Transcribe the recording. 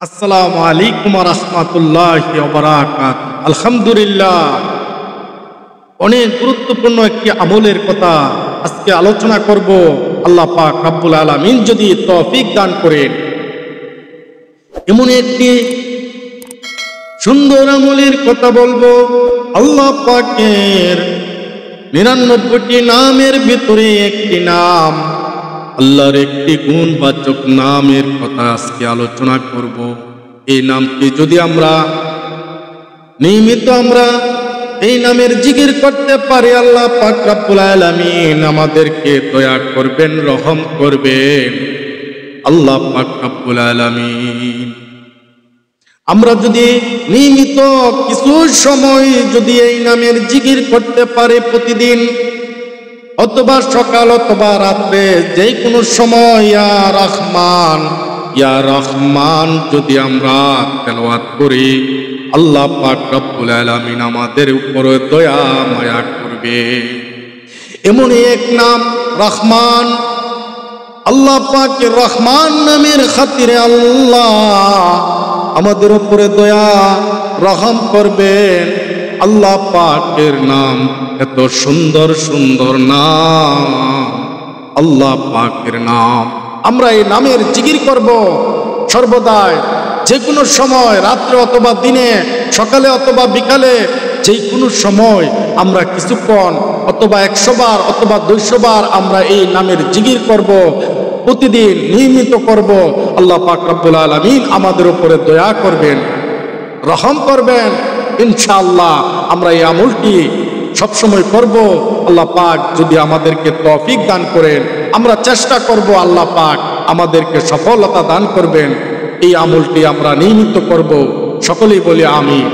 আসসালামু আলাইকুম ওয়া রাহমাতুল্লাহি ওয়া বারাকাতুহু। আলহামদুলিল্লাহ, অনেক গুরুত্বপূর্ণ একটি আমলের কথা আজকে আলোচনা করব। আল্লাহ পাক রব্বুল আলামিন যদি তৌফিক দান করেন, এমন একটি সুন্দর আমলের কথা বলবো। আল্লাহ পাকের ৯৯টি নামের ভিতরে একটি নাম, আল্লাহর একটি গুণবাচক নামের কথা আজকে আলোচনা করব। এই নামটি যদি আমরা নিয়মিত এই নামের জিকির করতে পারি, আল্লাহ পাক রব্বুল আলামিন আমাদেরকে দয়া করবেন, রহম করবেন। আল্লাহ পাক রব্বুল আলামিন আমরা যদি নিয়মিত কিছু সময় যদি এই নামের জিকির করতে পারি প্রতিদিন, অথবা সকাল অথবা রাত্রে যে কোনো সময় ইয়া রহমান যদি আমরা তেলাওয়াত করি, আল্লাহ পাক রব্বুল আলামিন আমাদের উপরে দয়া মায়া করবে। এমনই এক নাম রহমান। আল্লাহ পাকের রহমান নামের খাতিরে আল্লাহ আমাদের উপরে দয়া রহম করবেন। আল্লাহ পাকের নাম এত সুন্দর সুন্দর নাম, আল্লাহ পাকের নাম। আমরা এই নামের জিকির করব সর্বদাই, যে কোনো সময়, রাত্রে অথবা দিনে, সকালে অথবা বিকালে, যে কোনো সময় আমরা কিছুক্ষণ অথবা ১০০ বার অথবা ২০০ বার আমরা এই নামের জিকির করব, প্রতিদিন নিয়মিত করব। আল্লাহ পাক রব্বুল আলামিন আমাদের উপরে দয়া করবেন, রহম করবেন। ইনশাআল্লাহ আমরা এই আমলটি সবসময় করব। আল্লাহ পাক যদি আমাদেরকে তৌফিক দান করেন, আমরা চেষ্টা করব, আল্লাহ পাক আমাদেরকে সফলতা দান করবেন। এই আমলটি আমরা নিয়মিত করব। সকলেই বলি আমিন।